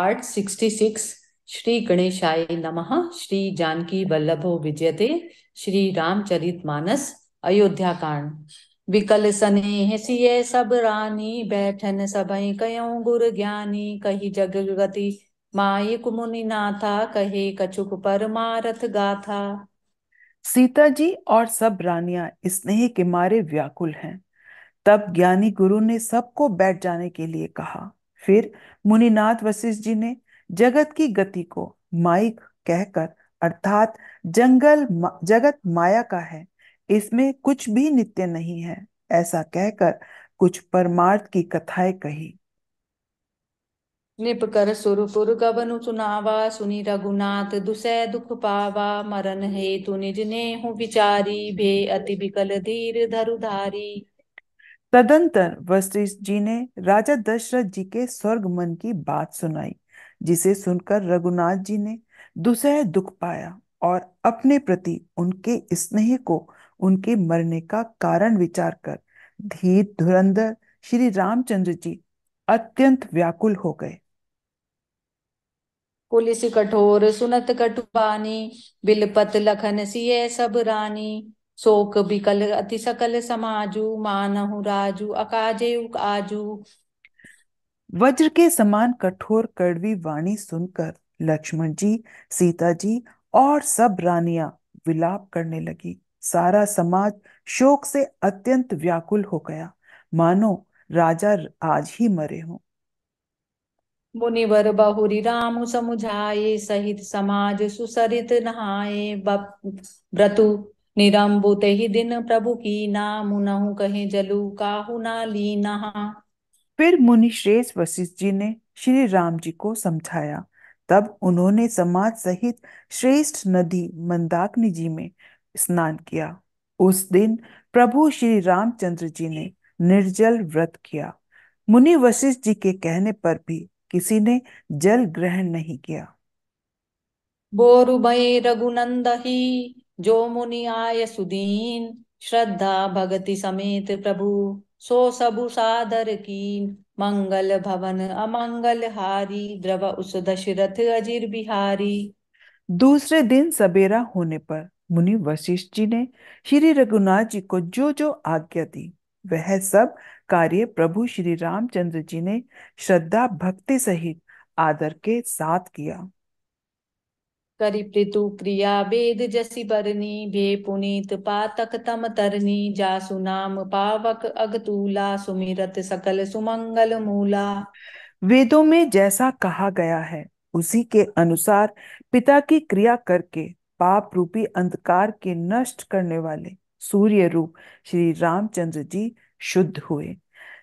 Part 66। Shri गणेशाय नमः। श्री जानकी वल्लभो विजयते। श्री रामचरितमानस अयोध्या कांड। विकल सनेह सिय सब रानी, बैठन सबई कयौं गुर ज्ञानी। कही जग गति माई मुनि नाथा, कहे कछुक परमारथ गाथा। सीता जी और सब रानियां स्नेह के मारे व्याकुल हैं। तब ज्ञानी गुरु ने सबको बैठ जाने के लिए कहा। फिर मुनिनाथ वशिष्ठ जी ने जगत की गति को माइक कहकर, अर्थात जगत माया का है, इसमें कुछ भी नित्य नहीं है, ऐसा कहकर कुछ परमार्थ की कथाएं कही। निप कर सुरपुर गबनु सुनावा, सुनी रघुनाथ दुसै दुख पावा। मरण हेतु निज नेहु विचारी, भे अति विकल धीर धरु धारी। तदंतर वशिष्ठ जी ने राजा दशरथ जी के स्वर्ग मन की बात सुनाई, जिसे सुनकर रघुनाथ जी ने दुसह दुख पाया और अपने प्रति उनके स्नेह को उनके मरने का कारण विचार कर धीर धुरंधर श्री रामचंद्र जी अत्यंत व्याकुल हो गए। पुलिस कठोर सुनत कटुबानी, बिलपत लखन सिय सब रानी। शोक बिकल अति सकल समाजू, मानहु राजू अकाजेउ आजू। वज्र के समान कठोर कड़वी वाणी सुनकर लक्ष्मण जी, सीता जी और सब रानियां विलाप करने लगी। सारा समाज शोक से अत्यंत व्याकुल हो गया, मानो राजा आज ही मरे हों। मुनिवर बहुरी राम समुझाए, सहित समाज सुसरित नहाए। व्रतु निरंबु ही दिन प्रभु की नाम, मुनहु कहे जलु काहू ना लीना। फिर मुनि श्रेष्ठ वशिष्ठ जी ने श्री राम जी को समझाया। तब उन्होंने समाज सहित श्रेष्ठ नदी मंदाकिनी जी में स्नान किया। उस दिन प्रभु श्री रामचंद्र जी ने निर्जल व्रत किया। मुनि वशिष्ठ जी के कहने पर भी किसी ने जल ग्रहण नहीं किया। बोरु भय रघुनंदही, जो मुनि आय सुदीन। श्रद्धा भक्ति समेत प्रभु, सो सबु सादर कीन। मंगल भवन अमंगल हारी, द्रव उस दशरथ अजिर बिहारी। दूसरे दिन सवेरा होने पर मुनि वशिष्ठ जी ने श्री रघुनाथ जी को जो जो आज्ञा दी, वह सब कार्य प्रभु श्री रामचंद्र जी ने श्रद्धा भक्ति सहित आदर के साथ किया। करि पृथु क्रिया वेद जसि बरनी, भे पुनीत पातक तम तरनी। जासु नाम पावक अगतूला, सुमिरत सकल सुमंगल मूला। वेदों में जैसा कहा गया है, उसी के अनुसार पिता की क्रिया करके पाप रूपी अंधकार के नष्ट करने वाले सूर्य रूप श्री रामचंद्र जी शुद्ध हुए,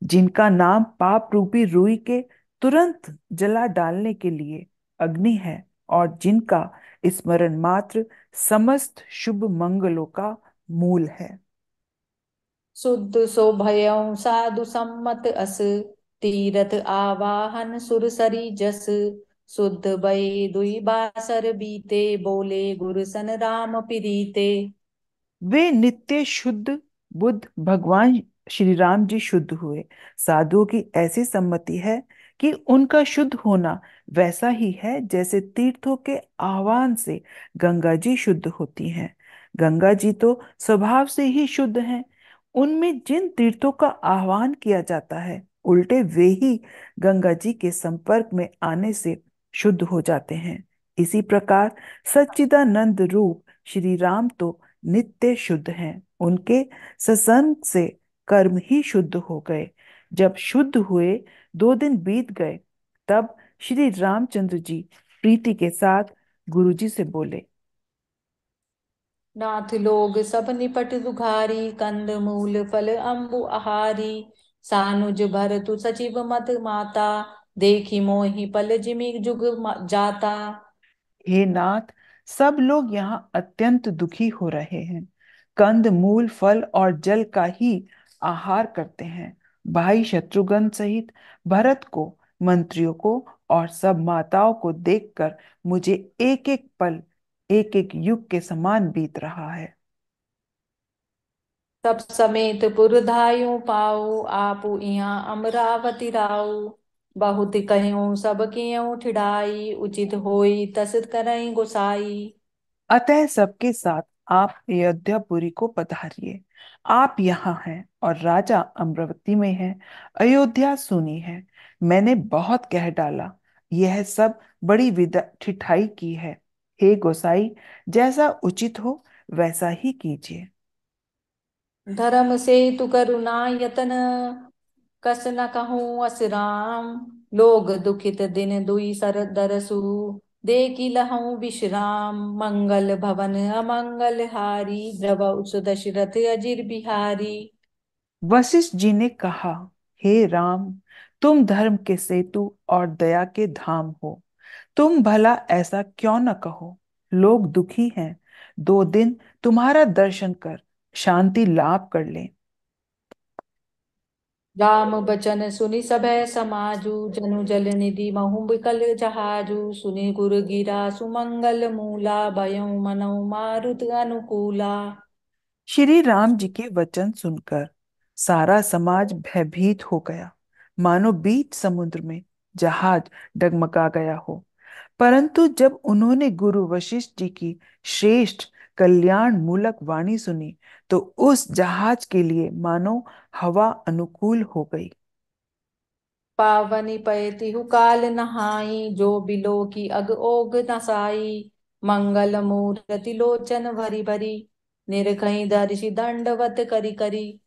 जिनका नाम पाप रूपी रुई के तुरंत जला डालने के लिए अग्नि है, और जिनका स्मरण मात्र समस्त शुभ मंगलों का मूल है। शुद्ध सो भयउ साधु सम्मत अस, तीरथ आवाहन सुरसरी जस। शुद्ध भय दुई बासर बीते, बोले गुर सन राम प्रीते। वे नित्य शुद्ध बुद्ध भगवान श्री राम जी शुद्ध हुए। साधुओं की ऐसी सम्मति है कि उनका शुद्ध होना वैसा ही है जैसे तीर्थों के आह्वान से गंगा जी शुद्ध होती हैं। गंगा जी तो स्वभाव से ही शुद्ध हैं। उनमें जिन तीर्थों का आह्वान किया जाता है, उल्टे वे ही गंगा जी के संपर्क में आने से शुद्ध हो जाते हैं। इसी प्रकार सच्चिदानंद रूप श्री राम तो नित्य शुद्ध हैं। उनके सत्संग से कर्म ही शुद्ध हो गए। जब शुद्ध हुए 2 दिन बीत गए, तब श्री रामचंद्र जी प्रीति के साथ गुरु जी से बोले। नाथ लोग सब निपट दुखारी, कंद मूल फल अम्बु आहारी। सानुज भरतु सचिव मत माता, देखी मोहि पल जिमि जुग जाता। हे नाथ, सब लोग यहाँ अत्यंत दुखी हो रहे हैं। कंद मूल फल और जल का ही आहार करते हैं। भाई शत्रुघ्न सहित भरत को, मंत्रियों को और सब माताओं को देखकर मुझे एक एक पल एक एक युग के समान बीत रहा है। सब समेत पुरधायु पाऊ, आपु इहाँ अमरावती राऊ। बहुत कहूँ सब कियूँ ठिठाई, उचित होई तस करई गोसाई। अतः सबके साथ आप अयोध्यापुरी को पधारिए। आप यहाँ हैं और राजा अमरावती में हैं। अयोध्या सुनी है, मैंने बहुत कह डाला, यह सब बड़ी विदा ठिठाई की है। हे गोसाई, जैसा उचित हो वैसा ही कीजिए। धर्म से तु करुणा यतन, कस न कहूँ असराम। लोग दुखित दिन दुई सर दरसु, देखी लहऊँ विश्राम। मंगल भवन अमंगल हारी, द्रव उस दशरथ अजिर बिहारी। वशिष्ठ जी ने कहा, हे राम, तुम धर्म के सेतु और दया के धाम हो। तुम भला ऐसा क्यों न कहो। लोग दुखी हैं, 2 दिन तुम्हारा दर्शन कर शांति लाभ कर लें। राम बचन सुनि सभै समाजु, जनु जल निधि महु बिकल जहाजु। सुनि गुर गिरा सुमंगल मूला, भयउ मनउ मारुत अनुकूला। श्री राम जी के वचन सुनकर सारा समाज भयभीत हो गया, मानो बीच समुद्र में जहाज डगमगा गया हो। परंतु जब उन्होंने गुरु वशिष्ठ जी की श्रेष्ठ कल्याण मूलक वाणी सुनी, तो उस जहाज के लिए मानो हवा अनुकूल हो गई। पावनी पयतिहु काल नहाई, जो बिलो की अग ओग नसाई। मंगल मूर्ति लोचन भरी भरी, निरखई दर्शि दंडवत करी करी।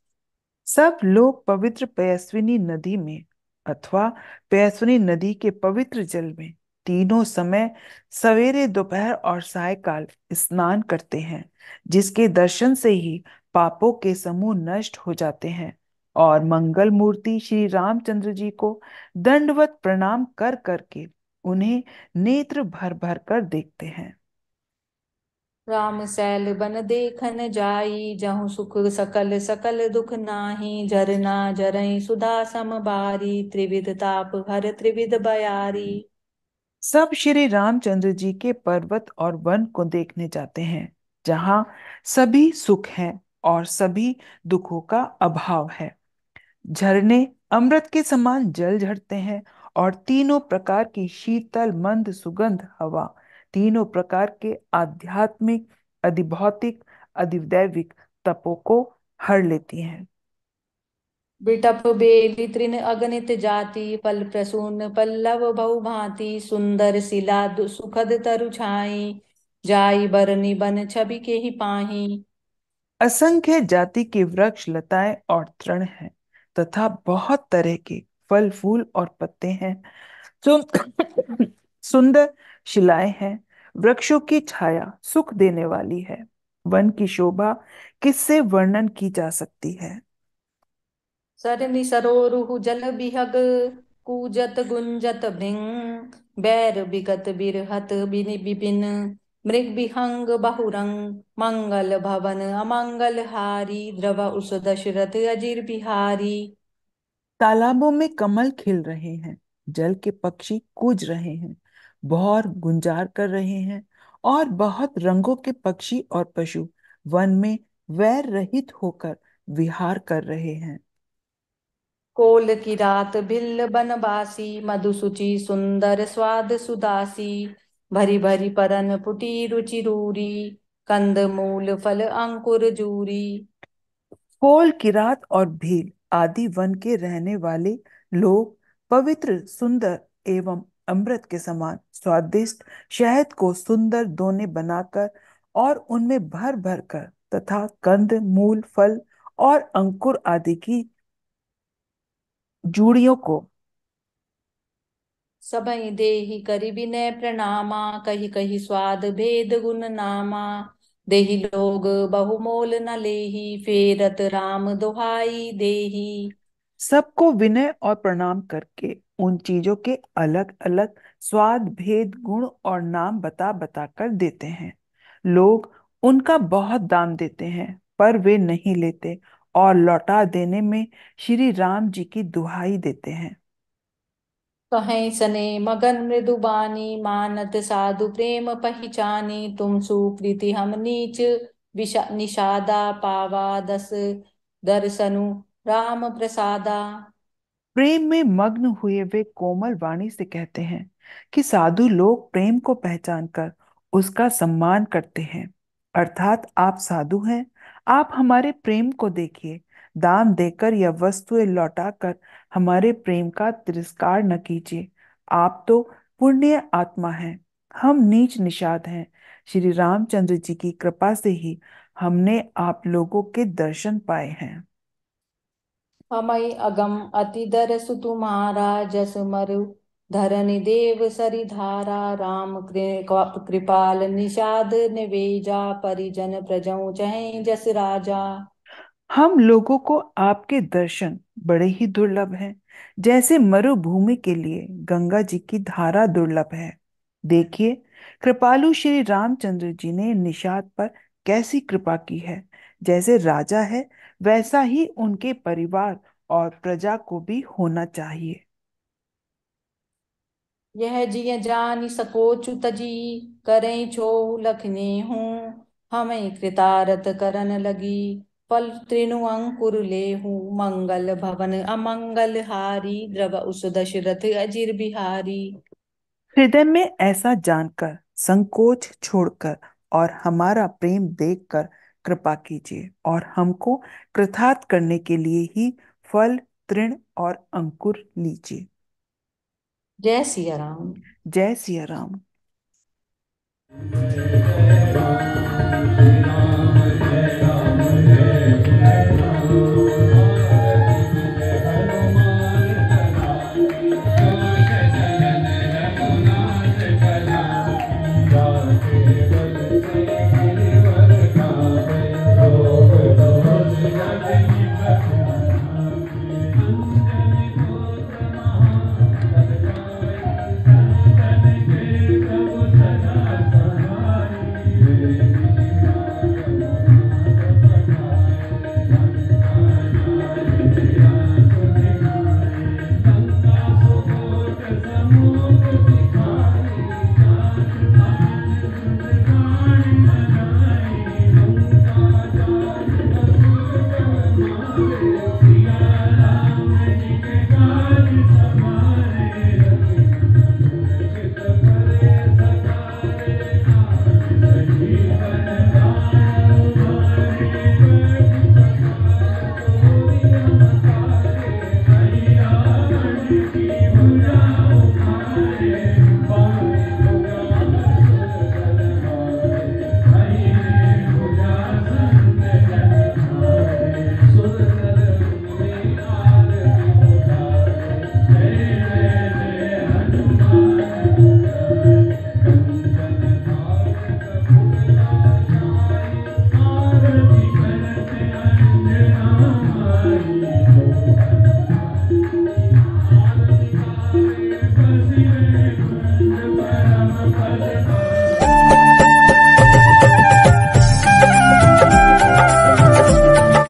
सब लोग पवित्र पयस्विनी नदी में अथवा पयस्विनी नदी के पवित्र जल में तीनों समय सवेरे दोपहर और सायकाल स्नान करते हैं, जिसके दर्शन से ही पापों के समूह नष्ट हो जाते हैं। और मंगल मूर्ति श्री रामचंद्र जी को दंडवत प्रणाम कर करके उन्हें नेत्र भर भर कर देखते हैं। राम सैल बन देखन जाई, जहु सुख सकल सकल दुख नाही। झरना जरई सुधा समबारी, त्रिविध ताप हर त्रिविध बयारी। सब श्री रामचंद्र जी के पर्वत और वन को देखने जाते हैं, जहां सभी सुख हैं और सभी दुखों का अभाव है। झरने अमृत के समान जल झरते हैं और तीनों प्रकार की शीतल मंद सुगंध हवा तीनों प्रकार के आध्यात्मिक, अधिभौतिक, अधिदैविक तपों को हर लेती हैं। बिटप बेली तृण अगणित जाति, फल प्रसून पल्लव बहु भांति। सुंदर शिला सुखद तरु छाई, जाई बरनी बन छवि के ही पाही। असंख्य जाति के वृक्ष, लताएं और तृण हैं, तथा बहुत तरह के फल फूल और पत्ते हैं। सुंदर शिलाएं हैं। वृक्षों की छाया सुख देने वाली है। वन की शोभा किससे वर्णन की जा सकती है। सरनि सरोरुहु जल बिहग, कूजत गुंजत भृंग। बैर बिगत बिरहत बिनि बिपिन, मृग विहंग बहुरंग। मंगल भवन अमंगल हारी, द्रव उस दशरथ अजिर बिहारी। तालाबों में कमल खिल रहे हैं, जल के पक्षी कूज रहे हैं, भौर गुंजार कर रहे हैं, और बहुत रंगों के पक्षी और पशु वन में वैर रहित होकर विहार कर रहे हैं। कोल की रात भिल्ल बनवासी, मधुसुचि सुंदर स्वाद सुदासी। भरी भरी परन पुटी रुचि रूरी, कंद मूल फल अंकुर जूरी। कोल, किरात और भील आदि वन के रहने वाले लोग पवित्र, सुंदर एवं अमृत के समान स्वादिष्ट शहद को सुंदर दोने बनाकर और उनमें भर भर कर तथा कंद मूल फल और अंकुर आदि की जूड़ियों को सबई देहि करि विनय प्रणामा, कही कही स्वाद भेद गुण नामा। देहि लोग बहुमोल न लेहि, फेरत राम दुहाई देहि। सबको विनय और प्रणाम करके उन चीजों के अलग अलग स्वाद भेद गुण और नाम बता बता कर देते हैं। लोग उनका बहुत दाम देते हैं, पर वे नहीं लेते और लौटा देने में श्री राम जी की दुहाई देते हैं। कहीं सने मगन मृदुबानी, मानत साधु प्रेम पहिचानी। तुम सुकृति हम नीच निषादा, पावा दस दर्शनु राम प्रसादा। प्रेम में मग्न हुए वे कोमल वाणी से कहते हैं कि साधु लोग प्रेम को पहचानकर उसका सम्मान करते हैं। अर्थात आप साधु हैं, आप हमारे प्रेम को देखिए। दाम देकर या वस्तुएं लौटाकर हमारे प्रेम का तिरस्कार न कीजिए। आप तो पुण्य आत्मा हैं, हम नीच निषाद हैं। श्री रामचंद्र जी की कृपा से ही हमने आप लोगों के दर्शन पाए हैं। हमई अगम अति दरसु तुम्हारा जस मरु धरनि देव सरिधारा राम कृपाल निषाद निवेजा परिजन प्रजऊ चहै जस राजा। हम लोगों को आपके दर्शन बड़े ही दुर्लभ हैं, जैसे मरुभूमि के लिए गंगा जी की धारा दुर्लभ है। देखिए, कृपालु श्री रामचंद्र जी ने निषाद पर कैसी कृपा की है। जैसे राजा है, वैसा ही उनके परिवार और प्रजा को भी होना चाहिए। यह जिय जानि सकोचु तजी करें छो लखने हूँ हमें कृतारत करन लगी फल त्रिनु अंकुर ले हूँ मंगल भवन अमंगल हारी द्रव उस दशरथ अजिर बिहारी। हृदय में ऐसा जानकर, संकोच छोड़कर और हमारा प्रेम देखकर कृपा कीजिए और हमको कृतार्थ करने के लिए ही फल, तृण और अंकुर लीजिए। जय सिया राम। जय सिया राम।